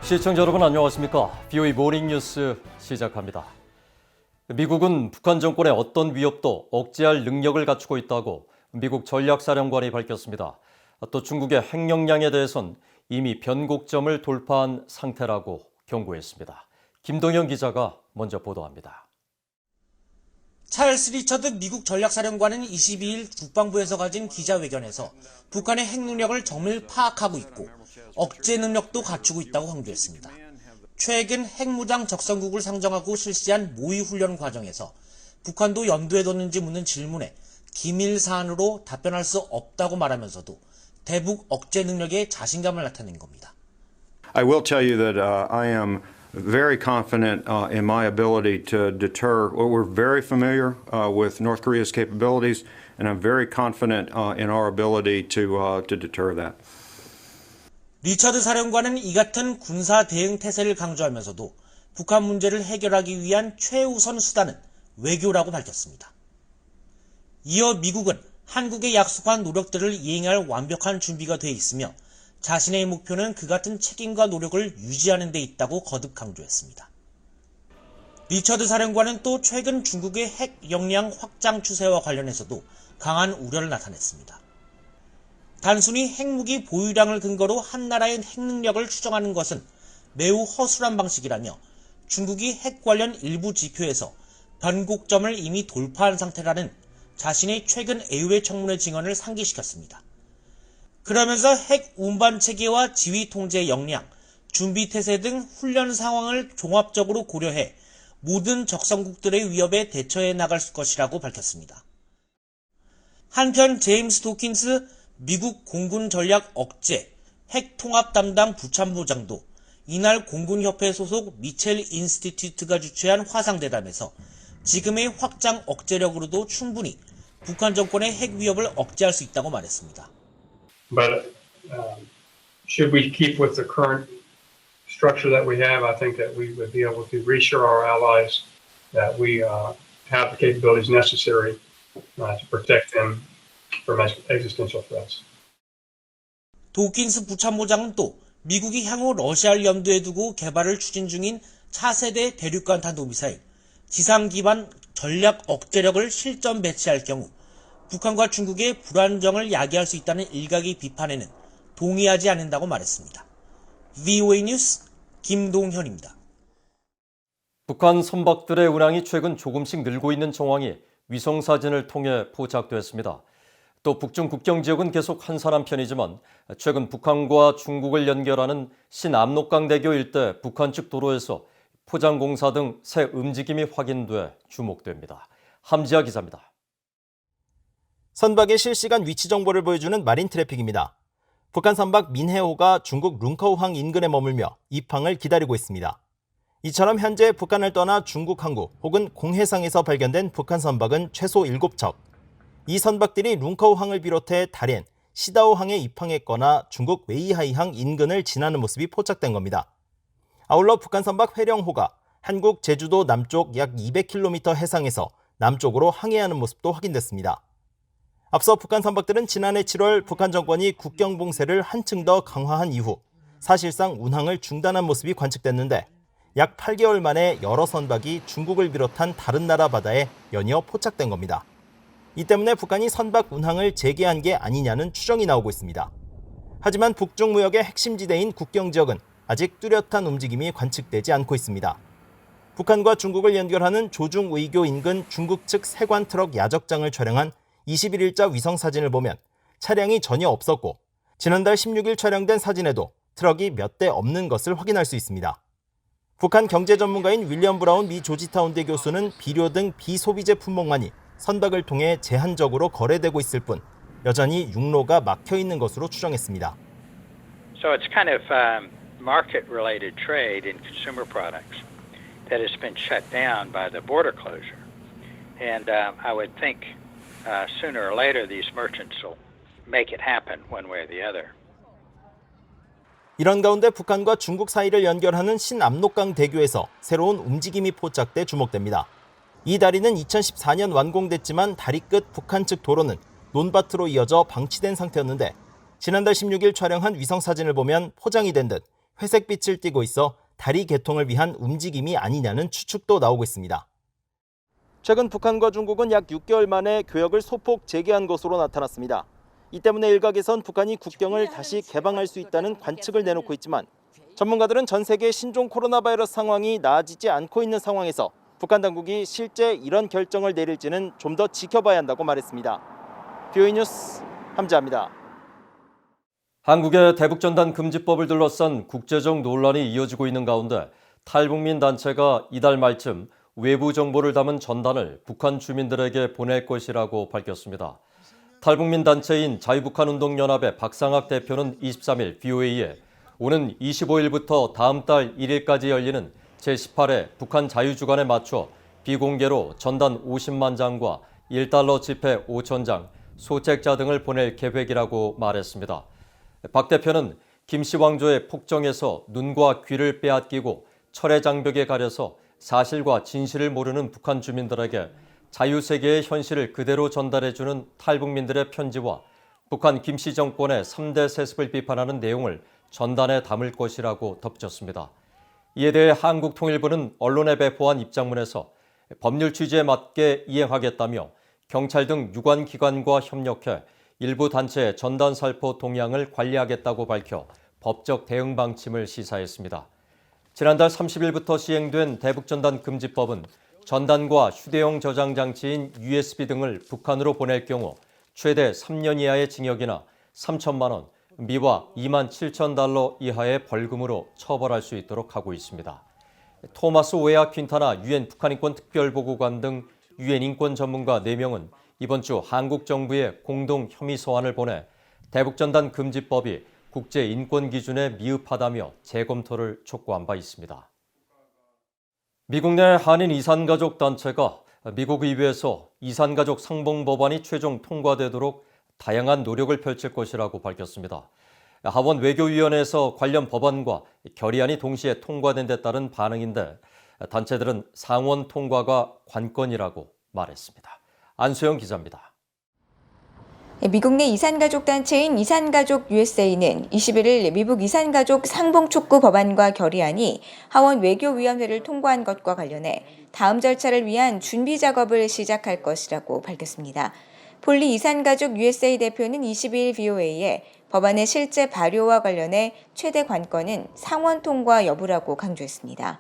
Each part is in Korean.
시청자 여러분 안녕하십니까? BOE 모닝뉴스 시작합니다. 미국은 북한 정권의 어떤 위협도 억제할 능력을 갖추고 있다고 미국 전략사령관이 밝혔습니다. 또 중국의 핵 역량에 대해선 이미 변곡점을 돌파한 상태라고 경고했습니다. 김동현 기자가 먼저 보도합니다. 찰스 리처드 미국 전략사령관은 22일 국방부에서 가진 기자회견에서 북한의 핵 능력을 정밀 파악하고 있고 억제 능력도 갖추고 있다고 강조했습니다. 최근 핵무장 적성국을 상정하고 실시한 모의 훈련 과정에서 북한도 염두에 뒀는지 묻는 질문에 기밀 사안으로 답변할 수 없다고 말하면서도 대북 억제 능력에 자신감을 나타낸 겁니다. I will tell you that I am very confident in my ability to deter. Well, we're very familiar with North Korea's capabilities, and I'm very confident in our ability to deter that. 리처드 사령관은 이 같은 군사 대응 태세를 강조하면서도 북한 문제를 해결하기 위한 최우선 수단은 외교라고 밝혔습니다. 이어 미국은 한국에 약속한 노력들을 이행할 완벽한 준비가 돼 있으며 자신의 목표는 그 같은 책임과 노력을 유지하는 데 있다고 거듭 강조했습니다. 리처드 사령관은 또 최근 중국의 핵 역량 확장 추세와 관련해서도 강한 우려를 나타냈습니다. 단순히 핵무기 보유량을 근거로 한 나라의 핵 능력을 추정하는 것은 매우 허술한 방식이라며 중국이 핵 관련 일부 지표에서 변곡점을 이미 돌파한 상태라는 자신의 최근 애외 청문회 증언을 상기시켰습니다. 그러면서 핵 운반 체계와 지휘 통제 역량, 준비 태세 등 훈련 상황을 종합적으로 고려해 모든 적성국들의 위협에 대처해 나갈 것이라고 밝혔습니다. 한편 제임스 도킨스 미국 공군 전략 억제 핵 통합 담당 부참부장도 이날 공군협회 소속 미첼 인스티튜트가 주최한 화상대담에서 지금의 확장 억제력으로도 충분히 북한 정권의 핵 위협을 억제할 수 있다고 말했습니다. But should we keep with the current structure that we have, I think that we would be able to reassure our allies that we have the capabilities necessary to protect them from existential threats. 도킨스 부참모장은 또 미국이 향후 러시아를 염두에 두고 개발을 추진 중인 차세대 대륙간 탄도미사일, 지상 기반 전략 억제력을 실전 배치할 경우 북한과 중국의 불안정을 야기할 수 있다는 일각의 비판에는 동의하지 않는다고 말했습니다. VOA 뉴스 김동현입니다. 북한 선박들의 운항이 최근 조금씩 늘고 있는 정황이 위성사진을 통해 포착됐습니다. 또 북중 국경 지역은 계속 한산한 편이지만 최근 북한과 중국을 연결하는 신압록강대교 일대 북한 측 도로에서 포장공사 등 새 움직임이 확인돼 주목됩니다. 함지아 기자입니다. 선박의 실시간 위치 정보를 보여주는 마린 트래픽입니다. 북한 선박 민해호가 중국 룬커우항 인근에 머물며 입항을 기다리고 있습니다. 이처럼 현재 북한을 떠나 중국 항구 혹은 공해상에서 발견된 북한 선박은 최소 7척. 이 선박들이 룬커우항을 비롯해 다롄, 시다오항에 입항했거나 중국 웨이하이항 인근을 지나는 모습이 포착된 겁니다. 아울러 북한 선박 회령호가 한국 제주도 남쪽 약 200km 해상에서 남쪽으로 항해하는 모습도 확인됐습니다. 앞서 북한 선박들은 지난해 7월 북한 정권이 국경 봉쇄를 한층 더 강화한 이후 사실상 운항을 중단한 모습이 관측됐는데 약 8개월 만에 여러 선박이 중국을 비롯한 다른 나라 바다에 연이어 포착된 겁니다. 이 때문에 북한이 선박 운항을 재개한 게 아니냐는 추정이 나오고 있습니다. 하지만 북중 무역의 핵심 지대인 국경 지역은 아직 뚜렷한 움직임이 관측되지 않고 있습니다. 북한과 중국을 연결하는 조중 의교 인근 중국 측 세관 트럭 야적장을 촬영한 21일자 위성사진을 보면 차량이 전혀 없었고 지난달 16일 촬영된 사진에도 트럭이 몇 대 없는 것을 확인할 수 있습니다. 북한 경제 전문가인 윌리엄 브라운 미 조지타운대 교수는 비료 등 비소비재 품목만이 선박을 통해 제한적으로 거래되고 있을 뿐 여전히 육로가 막혀 있는 것으로 추정했습니다. So it's kind of market-related trade in consumer products that has been shut down by the border closure. And I would think sooner or later these merchants will make it happen one way or the other. 이런 가운데 북한과 중국 사이를 연결하는 신압록강 대교에서 새로운 움직임이 포착돼 주목됩니다. 이 다리는 2014년 완공됐지만 다리 끝 북한 측 도로는 논밭으로 이어져 방치된 상태였는데 지난달 16일 촬영한 위성사진을 보면 포장이 된 듯 회색빛을 띠고 있어 다리 개통을 위한 움직임이 아니냐는 추측도 나오고 있습니다. 최근 북한과 중국은 약 6개월 만에 교역을 소폭 재개한 것으로 나타났습니다. 이 때문에 일각에선 북한이 국경을 다시 개방할 수 있다는 관측을 내놓고 있지만 전문가들은 전 세계 신종 코로나 바이러스 상황이 나아지지 않고 있는 상황에서 북한 당국이 실제 이런 결정을 내릴지는 좀 더 지켜봐야 한다고 말했습니다. BOE 뉴스 함재합니다. 한국의 대북전단 금지법을 둘러싼 국제적 논란이 이어지고 있는 가운데 탈북민 단체가 이달 말쯤 외부 정보를 담은 전단을 북한 주민들에게 보낼 것이라고 밝혔습니다. 탈북민 단체인 자유북한운동연합의 박상학 대표는 23일 BOA에 오는 25일부터 다음 달 1일까지 열리는 제18회 북한 자유주간에 맞춰 비공개로 전단 50만 장과 1달러 지폐 5,000장, 소책자 등을 보낼 계획이라고 말했습니다. 박 대표는 김씨 왕조의 폭정에서 눈과 귀를 빼앗기고 철의 장벽에 가려서 사실과 진실을 모르는 북한 주민들에게 자유세계의 현실을 그대로 전달해주는 탈북민들의 편지와 북한 김씨 정권의 3대 세습을 비판하는 내용을 전단에 담을 것이라고 덧붙였습니다. 이에 대해 한국통일부는 언론에 배포한 입장문에서 법률 취지에 맞게 이행하겠다며 경찰 등 유관기관과 협력해 일부 단체의 전단 살포 동향을 관리하겠다고 밝혀 법적 대응 방침을 시사했습니다. 지난달 30일부터 시행된 대북전단 금지법은 전단과 휴대용 저장 장치인 USB 등을 북한으로 보낼 경우 최대 3년 이하의 징역이나 3천만 원, 미화 2만 7천 달러 이하의 벌금으로 처벌할 수 있도록 하고 있습니다. 토마스 오에아 퀸타나 유엔 북한인권 특별보고관 등 유엔 인권 전문가 4명은 이번 주 한국 정부에 공동 혐의 서한을 보내 대북전단 금지법이 국제 인권 기준에 미흡하다며 재검토를 촉구한 바 있습니다. 미국 내 한인 이산가족 단체가 미국 의회에서 이산가족 상봉 법안이 최종 통과되도록 다양한 노력을 펼칠 것이라고 밝혔습니다. 하원 외교위원회에서 관련 법안과 결의안이 동시에 통과된 데 따른 반응인데 단체들은 상원 통과가 관건이라고 말했습니다. 안수영 기자입니다. 미국 내 이산가족 단체인 이산가족 USA는 21일 미국 이산가족 상봉촉구 법안과 결의안이 하원 외교위원회를 통과한 것과 관련해 다음 절차를 위한 준비 작업을 시작할 것이라고 밝혔습니다. 폴리 이산가족 USA 대표는 22일 BOA에 법안의 실제 발효와 관련해 최대 관건은 상원 통과 여부라고 강조했습니다.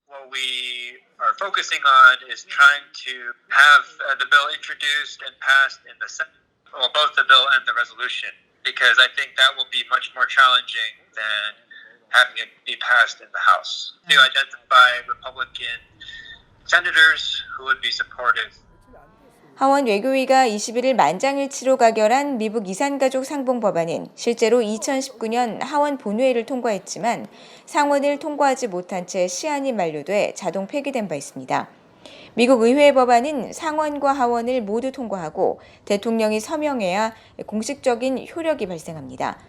What we are focusing on is trying to have the bill introduced and passed in the Senate, well, both the bill and the resolution, because I think that will be much more challenging than having it be passed in the House. To identify Republican senators who would be supportive. 하원 외교위가 21일 만장일치로 가결한 미국 이산가족 상봉 법안은 실제로 2019년 하원 본회의를 통과했지만 상원을 통과하지 못한 채 시한이 만료돼 자동 폐기된 바 있습니다. 미국 의회 법안은 상원과 하원을 모두 통과하고 대통령이 서명해야 공식적인 효력이 발생합니다.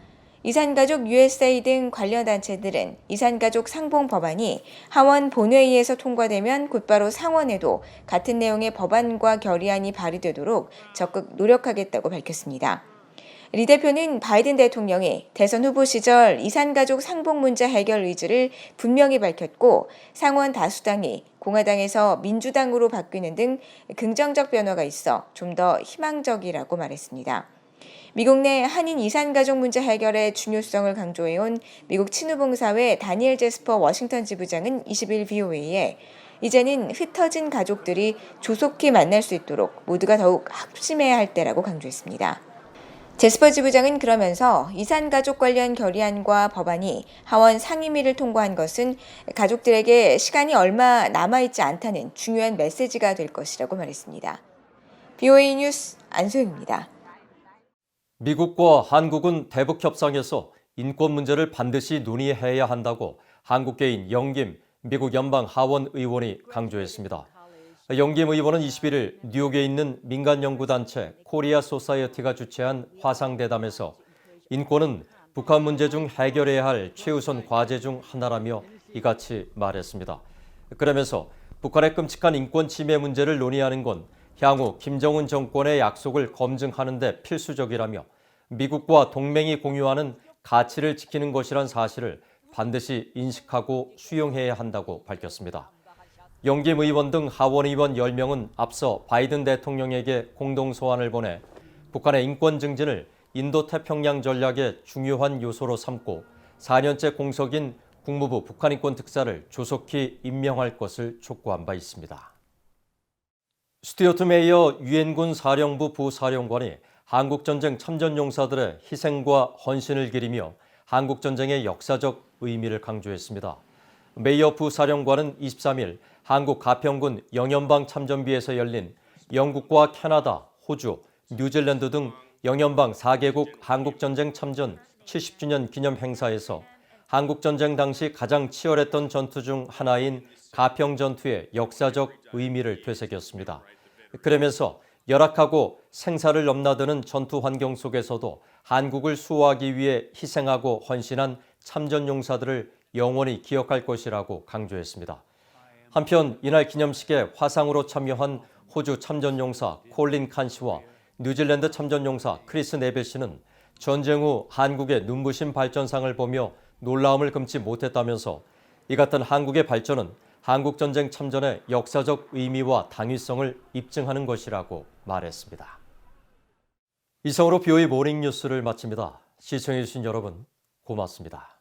이산가족 USA 등 관련 단체들은 이산가족 상봉 법안이 하원 본회의에서 통과되면 곧바로 상원에도 같은 내용의 법안과 결의안이 발의되도록 적극 노력하겠다고 밝혔습니다. 리 대표는 바이든 대통령이 대선 후보 시절 이산가족 상봉 문제 해결 의지를 분명히 밝혔고 상원 다수당이 공화당에서 민주당으로 바뀌는 등 긍정적 변화가 있어 좀 더 희망적이라고 말했습니다. 미국 내 한인 이산가족 문제 해결의 중요성을 강조해온 미국 친후봉사회 다니엘 제스퍼 워싱턴 지부장은 20일 BOA에 이제는 흩어진 가족들이 조속히 만날 수 있도록 모두가 더욱 합심해야 할 때라고 강조했습니다. 제스퍼 지부장은 그러면서 이산가족 관련 결의안과 법안이 하원 상임위를 통과한 것은 가족들에게 시간이 얼마 남아있지 않다는 중요한 메시지가 될 것이라고 말했습니다. BOA 뉴스 안소영입니다. 미국과 한국은 대북 협상에서 인권 문제를 반드시 논의해야 한다고 한국계인 영김 미국 연방 하원 의원이 강조했습니다. 영김 의원은 21일 뉴욕에 있는 민간 연구단체 코리아 소사이어티가 주최한 화상대담에서 인권은 북한 문제 중 해결해야 할 최우선 과제 중 하나라며 이같이 말했습니다. 그러면서 북한의 끔찍한 인권 침해 문제를 논의하는 건 향후 김정은 정권의 약속을 검증하는 데 필수적이라며 미국과 동맹이 공유하는 가치를 지키는 것이란 사실을 반드시 인식하고 수용해야 한다고 밝혔습니다. 영김 의원 등 하원 의원 10명은 앞서 바이든 대통령에게 공동 소환을 보내 북한의 인권 증진을 인도태평양 전략의 중요한 요소로 삼고 4년째 공석인 국무부 북한인권 특사를 조속히 임명할 것을 촉구한 바 있습니다. 스튜어트 메이어 유엔군 사령부 부사령관이 한국전쟁 참전용사들의 희생과 헌신을 기리며 한국전쟁의 역사적 의미를 강조했습니다. 메이어 부사령관은 23일 한국 가평군 영연방 참전비에서 열린 영국과 캐나다, 호주, 뉴질랜드 등 영연방 4개국 한국전쟁 참전 70주년 기념 행사에서 한국전쟁 당시 가장 치열했던 전투 중 하나인 가평전투의 역사적 의미를 되새겼습니다. 그러면서 열악하고 생사를 넘나드는 전투 환경 속에서도 한국을 수호하기 위해 희생하고 헌신한 참전용사들을 영원히 기억할 것이라고 강조했습니다. 한편 이날 기념식에 화상으로 참여한 호주 참전용사 콜린 칸 씨와 뉴질랜드 참전용사 크리스 네벨 씨는 전쟁 후 한국의 눈부신 발전상을 보며 놀라움을 금치 못했다면서 이 같은 한국의 발전은 한국전쟁 참전의 역사적 의미와 당위성을 입증하는 것이라고 말했습니다. 이상으로 BOE 모닝뉴스를 마칩니다. 시청해주신 여러분 고맙습니다.